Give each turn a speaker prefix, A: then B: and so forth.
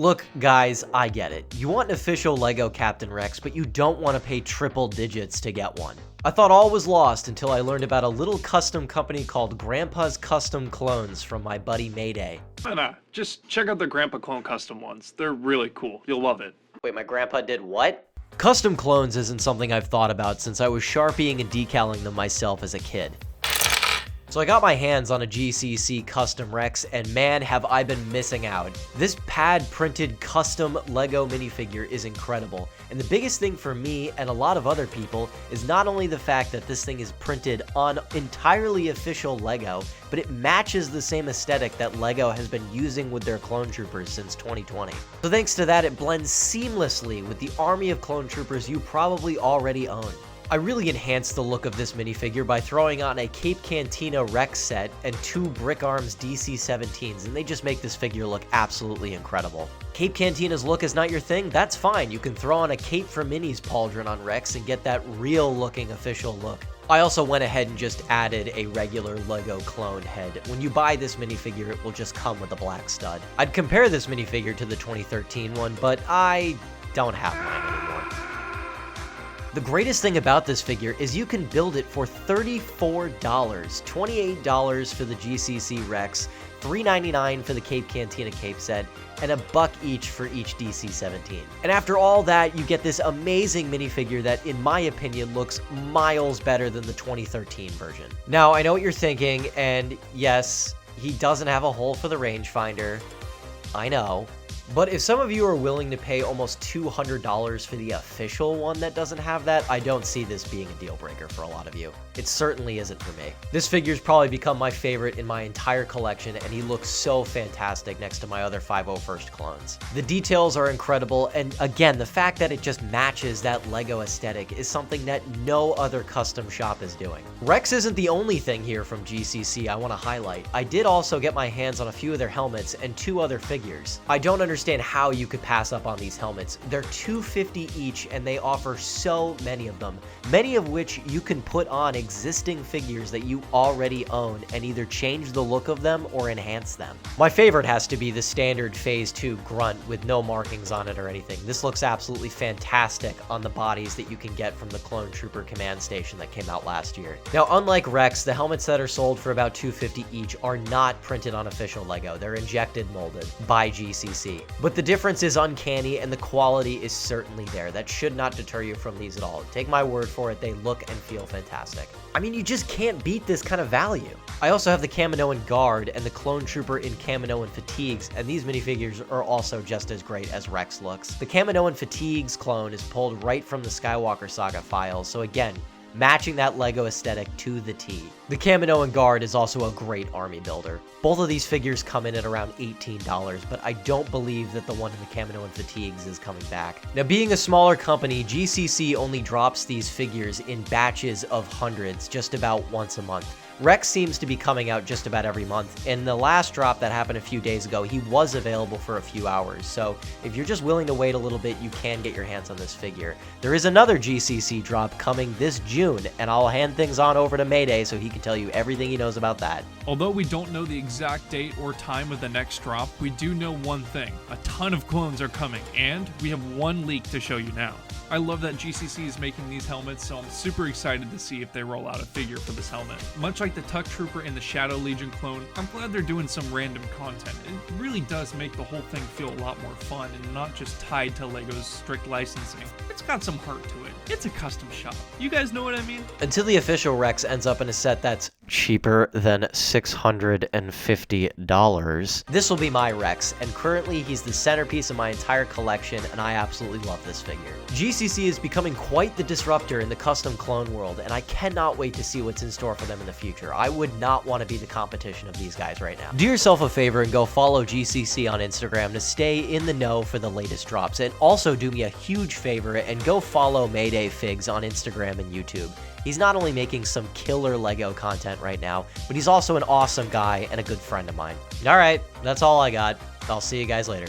A: Look, guys, I get it. You want an official LEGO Captain Rex, but you don't want to pay triple digits to get one. I thought all was lost until I learned about a little custom company called Grandpa's Custom Clones from my buddy Mayday.
B: Nah, just check out the Grandpa Clone Custom ones. They're really cool. You'll love it.
A: Wait, my grandpa did what? Custom clones isn't something I've thought about since I was Sharpieing and decaling them myself as a kid. So I got my hands on a GCC Custom Rex, and man, have I been missing out. This pad-printed custom LEGO minifigure is incredible, and the biggest thing for me and a lot of other people is not only the fact that this thing is printed on entirely official LEGO, but it matches the same aesthetic that LEGO has been using with their clone troopers since 2020. So thanks to that, it blends seamlessly with the army of clone troopers you probably already own. I really enhanced the look of this minifigure by throwing on a Cape Cantina Rex set and 2 Brick Arms DC-17s, and they just make this figure look absolutely incredible. Cape Cantina's look is not your thing? That's fine. You can throw on a Cape for Minis pauldron on Rex and get that real-looking official look. I also went ahead and just added a regular LEGO clone head. When you buy this minifigure, it will just come with a black stud. I'd compare this minifigure to the 2013 one, but I don't have mine anymore. The greatest thing about this figure is you can build it for $34, $28 for the GCC Rex, $3.99 for the Cape Cantina Cape set, and $1 each for each DC-17. And after all that, you get this amazing minifigure that, in my opinion, looks miles better than the 2013 version. Now, I know what you're thinking, and yes, he doesn't have a hole for the rangefinder. I know. But if some of you are willing to pay almost $200 for the official one that doesn't have that, I don't see this being a deal breaker for a lot of you. It certainly isn't for me. This figure's probably become my favorite in my entire collection, and he looks so fantastic next to my other 501st clones. The details are incredible, and again, the fact that it just matches that LEGO aesthetic is something that no other custom shop is doing. Rex isn't the only thing here from GCC I want to highlight. I did also get my hands on a few of their helmets and 2 other figures. I don't understand how you could pass up on these helmets. They're $250 each, and they offer so many of them, many of which you can put on existing figures that you already own and either change the look of them or enhance them. My favorite has to be the standard Phase 2 Grunt with no markings on it or anything. This looks absolutely fantastic on the bodies that you can get from the Clone Trooper Command Station that came out last year. Now, unlike Rex, the helmets that are sold for about $250 each are not printed on official LEGO. They're injected molded by GCC. But the difference is uncanny, and the quality is certainly there. That should not deter you from these at all. Take my word for it, they look and feel fantastic. I mean, you just can't beat this kind of value. I also have the Kaminoan Guard and the Clone Trooper in Kaminoan Fatigues, and these minifigures are also just as great as Rex looks. The Kaminoan Fatigues clone is pulled right from the Skywalker Saga files, so again, matching that LEGO aesthetic to the T. The Kaminoan Guard is also a great army builder. Both of these figures come in at around $18, but I don't believe that the one in the Kaminoan Fatigues is coming back. Now, being a smaller company, GCC only drops these figures in batches of hundreds just about once a month. Rex seems to be coming out just about every month, and the last drop that happened a few days ago, he was available for a few hours, so if you're just willing to wait a little bit, you can get your hands on this figure. There is another GCC drop coming this June, and I'll hand things on over to Mayday so he can tell you everything he knows about that.
B: Although we don't know the exact date or time of the next drop, we do know one thing. A ton of clones are coming, and we have one leak to show you now. I love that GCC is making these helmets, so I'm super excited to see if they roll out a figure for this helmet. Much like the Tuck Trooper and the Shadow Legion clone, I'm glad they're doing some random content. It really does make the whole thing feel a lot more fun and not just tied to LEGO's strict licensing. It's got some heart to it. It's a custom shop. You guys know what I mean?
A: Until the official Rex ends up in a set that's cheaper than $650, this will be my Rex, and currently he's the centerpiece of my entire collection, and I absolutely love this figure. GCC is becoming quite the disruptor in the custom clone world, and I cannot wait to see what's in store for them in the future. I would not want to be the competition of these guys right now. Do yourself a favor and go follow GCC on Instagram to stay in the know for the latest drops, and also do me a huge favor and go follow Mayday Figs on Instagram and YouTube. He's not only making some killer LEGO content right now, but he's also an awesome guy and a good friend of mine. Alright, that's all I got. I'll see you guys later.